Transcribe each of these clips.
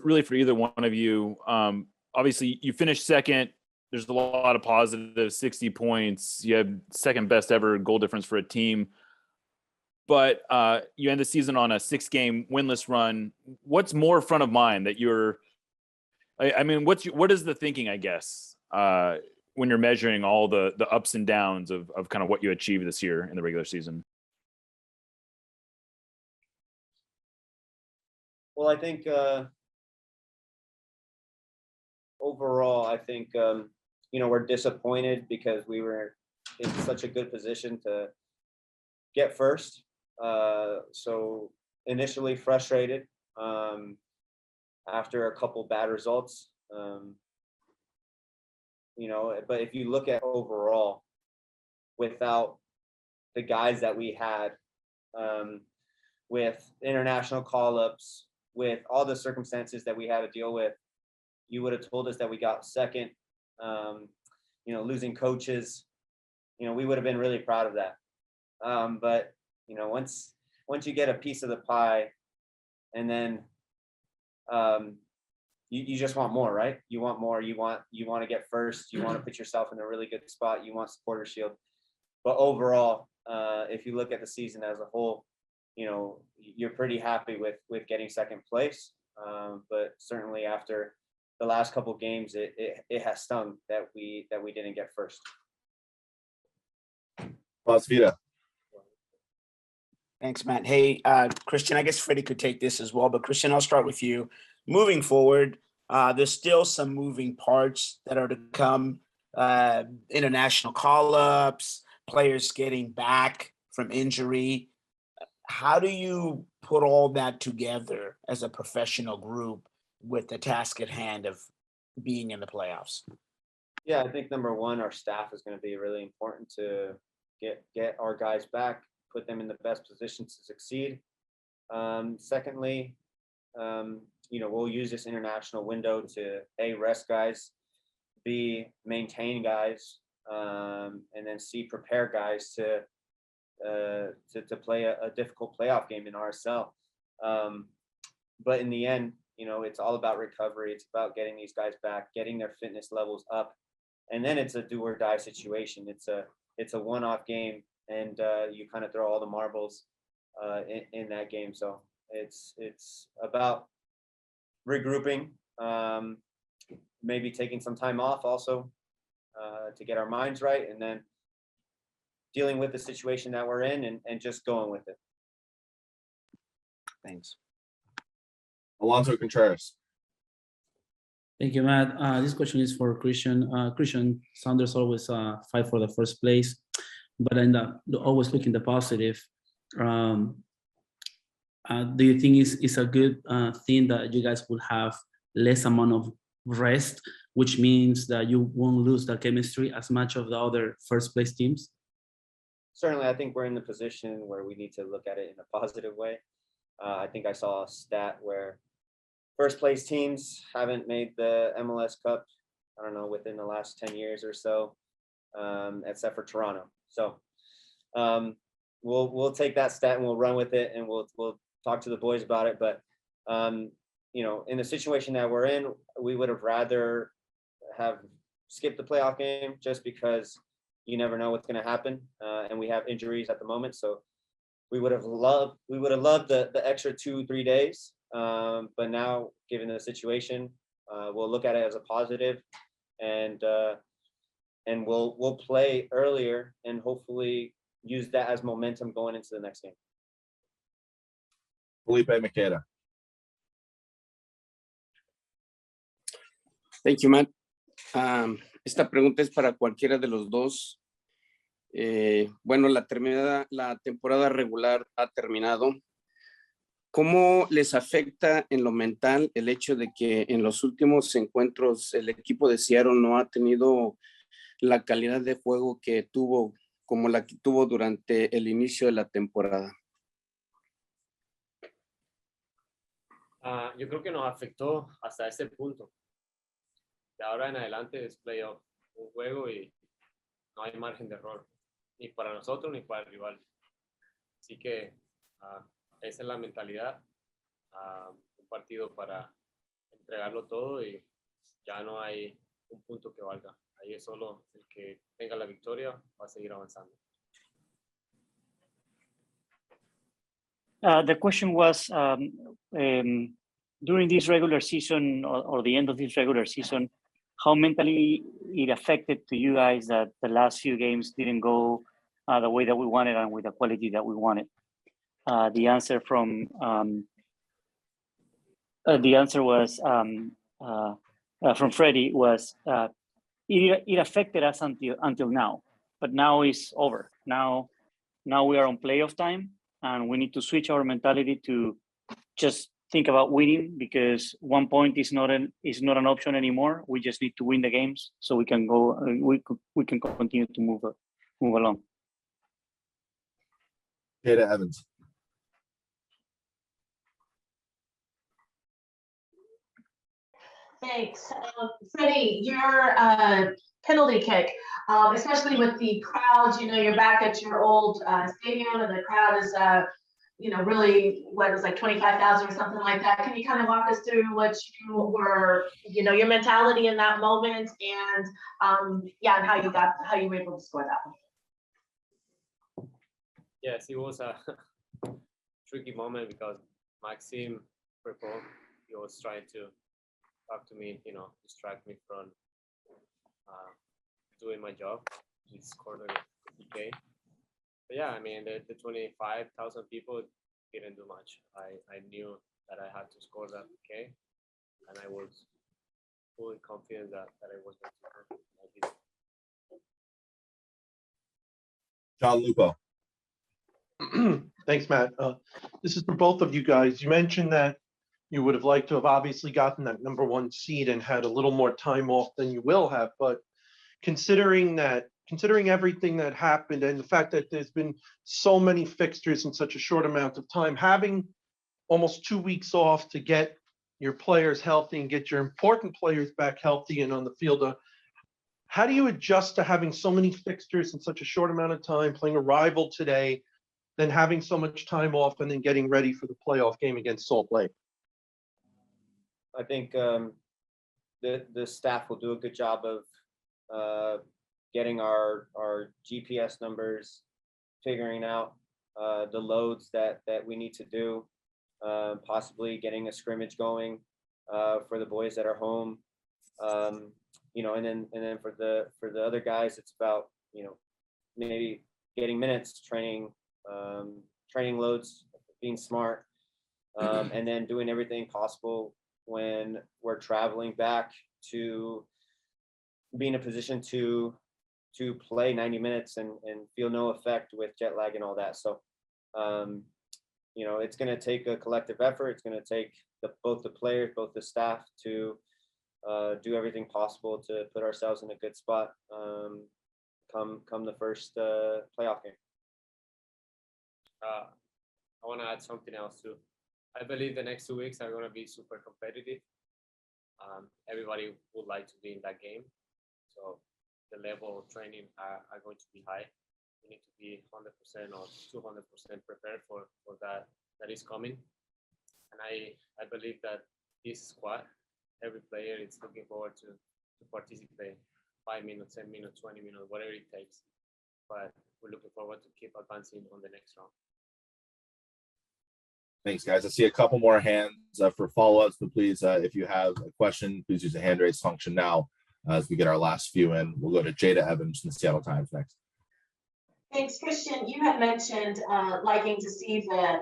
is really for either one of you. Obviously, you finished second. There's a lot of positives, 60 points. You have second best ever goal difference for a team. But you end the season on a 6-game winless run. What's more front of mind that you're – I mean, what is the thinking, I guess, when you're measuring all the ups and downs of kind of what you achieved this year in the regular season? Well, I think overall, I think, we're disappointed because we were in such a good position to get first. So initially frustrated after a couple bad results, but if you look at overall, without the guys that we had, with international call-ups, with all the circumstances that we had to deal with, you would have told us that we got second, losing coaches, we would have been really proud of that. But once you get a piece of the pie, and then you just want more, right? You want more. You want to get first. You want to put yourself in a really good spot. You want supporter shield. But overall, if you look at the season as a whole, you're pretty happy with getting second place. But certainly after the last couple games, it has stung that we didn't get first. Vida. Thanks, Matt. Hey, Cristian, I guess Fredy could take this as well, but Cristian, I'll start with you. Moving forward, there's still some moving parts that are to come. International call-ups, players getting back from injury. How do you put all that together as a professional group with the task at hand of being in the playoffs? Yeah, I think number one, our staff is going to be really important to get our guys back, put them in the best position to succeed. Secondly, we'll use this international window to A, rest guys, B, maintain guys, and then C, prepare guys to play a difficult playoff game in RSL. But in the end, it's all about recovery. It's about getting these guys back, getting their fitness levels up, and then it's a do or die situation. It's a one-off game, and you kind of throw all the marbles in that game. So it's about regrouping, maybe taking some time off also to get our minds right, and then dealing with the situation that we're in and just going with it. Thanks. Alonso Contreras. Thank you, Matt. This question is for Cristian. Cristian, Sounders always fight for the first place, but always looking the positive. Do you think it's a good thing that you guys will have less amount of rest, which means that you won't lose the chemistry as much of the other first place teams? Certainly, I think we're in the position where we need to look at it in a positive way. I think I saw a stat where first place teams haven't made the MLS Cup, I don't know, within the last 10 years or so, except for Toronto. So we'll take that stat and we'll run with it, and we'll talk to the boys about it. But in the situation that we're in, we would have rather have skipped the playoff game just because you never know what's going to happen, and we have injuries at the moment. So we would have loved the extra 2-3 days. But now, given the situation, we'll look at it as a positive, and we'll play earlier and hopefully use that as momentum going into the next game. Felipe Maqueda. Thank you, Matt. Esta pregunta es para cualquiera de los dos. Bueno, la temporada regular ha terminado. ¿Cómo les afecta en lo mental el hecho de que en los últimos encuentros el equipo de Seattle no ha tenido la calidad de juego que tuvo, como la que tuvo durante el inicio de la temporada? Yo creo que nos afectó hasta ese punto. De ahora en adelante es playoff, un juego, y no hay margen de error, ni para nosotros ni para el rival. Así que esa es la mentalidad. Un partido para entregarlo todo y ya no hay un punto que valga. Ahí es solo el que tenga la victoria va a seguir avanzando. The question was during this regular season or the end of this regular season, how mentally it affected to you guys that the last few games didn't go the way that we wanted and with the quality that we wanted. The answer was from Fredy was it affected us until now, but now it's over. Now we are on playoff time, and we need to switch our mentality to just think about winning, because 1 point is not an option anymore. We just need to win the games so we can go. We can continue to move along. Jada Evans. Thanks. Fredy, your penalty kick, especially with the crowds, you're back at your old stadium and the crowd is, really, what was like 25,000 or something like that. Can you kind of walk us through what you were, your mentality in that moment and, and how you were able to score that one? Yes, it was a tricky moment because Maxime Prepon, he was trying to talk to me, distract me from doing my job, which is scored the PK. But yeah, I mean, the 25,000 people didn't do much. I knew that I had to score that PK, and I was fully confident that I was going to score. John Lupo. Thanks, Matt. This is for both of you guys. You mentioned that you would have liked to have obviously gotten that #1 seed and had a little more time off than you will have, but considering everything that happened and the fact that there's been so many fixtures in such a short amount of time, having almost 2 weeks off to get your players healthy and get your important players back healthy and on the field, how do you adjust to having so many fixtures in such a short amount of time, playing a rival today, then having so much time off and then getting ready for the playoff game against Salt Lake? I think the staff will do a good job of getting our GPS numbers, figuring out the loads that we need to do, possibly getting a scrimmage going for the boys that are home, and then for the other guys, it's about maybe getting minutes, training loads, being smart, and then doing everything possible when we're traveling back to be in a position to play 90 minutes and feel no effect with jet lag and all that. So, it's going to take a collective effort. It's going to take both the players, both the staff to do everything possible to put ourselves in a good spot come the first playoff game. I want to add something else too. I believe the next 2 weeks are going to be super competitive. Everybody would like to be in that game. So the level of training are going to be high. We need to be 100% or 200% prepared for that is coming. And I believe that this squad, every player is looking forward to participate 5 minutes, 10 minutes, 20 minutes, whatever it takes. But we're looking forward to keep advancing on the next round. Thanks, guys. I see a couple more hands for follow-ups, but please, if you have a question, please use the hand raise function now as we get our last few in. We'll go to Jada Evans from the Seattle Times next. Thanks, Cristian. You had mentioned liking to see the,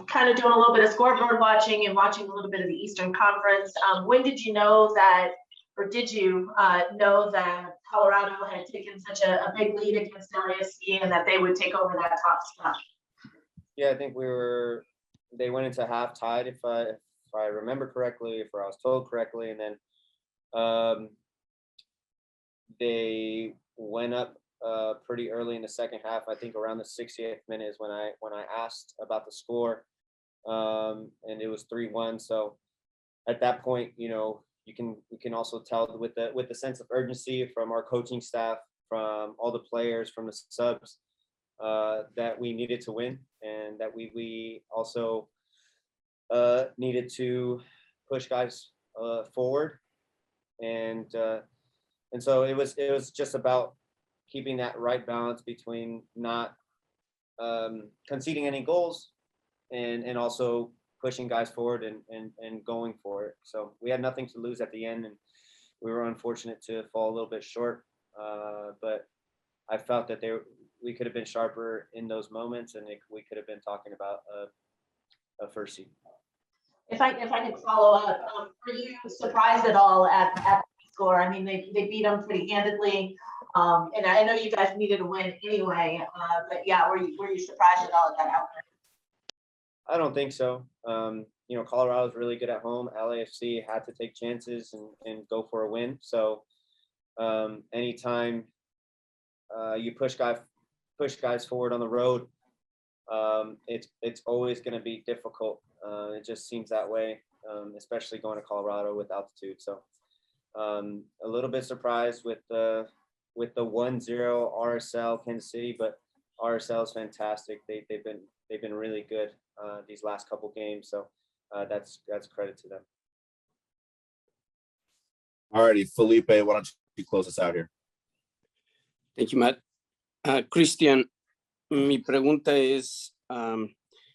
kind of doing a little bit of scoreboard watching and watching a little bit of the Eastern Conference. When did you know that, or did you know that Colorado had taken such a big lead against LAFC and that they would take over that top spot? Yeah, I think they went into half tied, if I remember correctly, if I was told correctly, and then they went up pretty early in the second half. I think around the 60th minute is when I asked about the score, and it was 3-1. So at that point, you can also tell with the sense of urgency from our coaching staff, from all the players, from the subs, that we needed to win, and that we also needed to push guys a forward, and so it was just about keeping that right balance between not conceding any goals and also pushing guys forward and going for it. So we had nothing to lose at the end, and we were unfortunate to fall a little bit short. But I felt that we could have been sharper in those moments, and we could have been talking about a first seed. If I could follow up, were you surprised at all at the score? I mean, they beat them pretty handedly, and I know you guys needed a win anyway. But yeah, were you surprised at all at that outcome? I don't think so. Colorado's really good at home. LAFC had to take chances and go for a win. So anytime you push guys forward on the road, it's always going to be difficult. It just seems that way, especially going to Colorado with altitude. So a little bit surprised with the 1-0 RSL Kansas City, but RSL is fantastic. They've been really good these last couple games. So that's credit to them. Alrighty, Felipe, why don't you close us out here? Thank you, Matt. Cristian, mi pregunta es,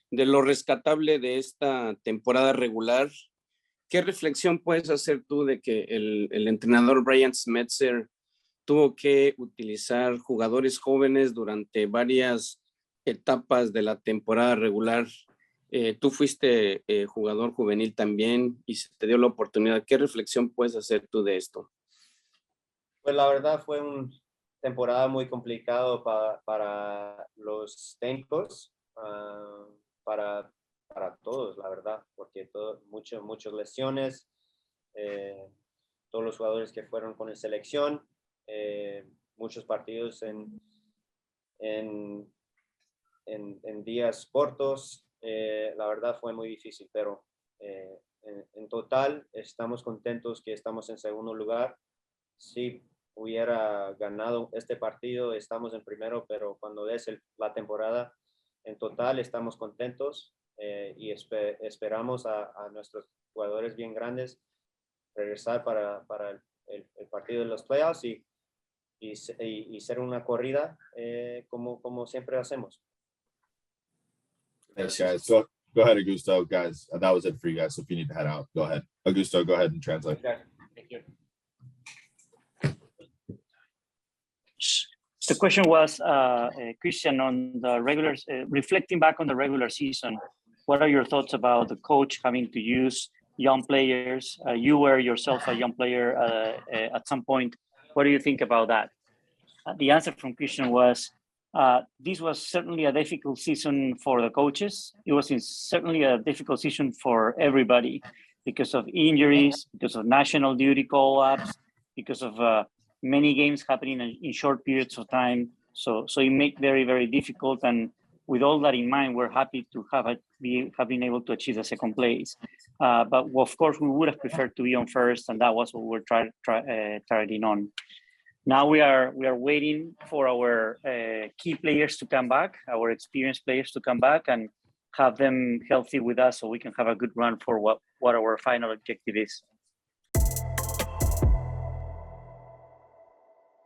de lo rescatable de esta temporada regular, ¿qué reflexión puedes hacer tú de que el entrenador Brian Schmetzer tuvo que utilizar jugadores jóvenes durante varias etapas de la temporada regular? Tú fuiste jugador juvenil también y se te dio la oportunidad. ¿Qué reflexión puedes hacer tú de esto? Pues la verdad fue una temporada muy complicado para los técnicos, para todos, la verdad, porque muchas lesiones, todos los jugadores que fueron con la selección, muchos partidos en días cortos. La verdad fue muy difícil, pero en total estamos contentos que estamos en segundo lugar. Si hubiera ganado este partido, estamos en primero, pero cuando ves la temporada, en total estamos contentos y esperamos a nuestros jugadores bien grandes regresar para el partido de los playoffs y ser una corrida como siempre hacemos. Thanks, guys. Go ahead, Augusto. Guys, that was it for you guys. So if you need to head out, go ahead. Augusto, go ahead and translate. Okay. Thank you. The question was, Cristian, on the regular, reflecting back on the regular season, what are your thoughts about the coach having to use young players? You were yourself a young player at some point. What do you think about that? The answer from Cristian was, this was certainly a difficult season for the coaches. It was certainly a difficult season for everybody because of injuries, because of national duty call-ups, because of many games happening in short periods of time. So it made very, very difficult. And with all that in mind, we're happy to have been able to achieve the second place. But of course, we would have preferred to be on first, and that was what we're targeting on. Now we are waiting for our key players to come back, our experienced players to come back and have them healthy with us so we can have a good run for what our final objective is.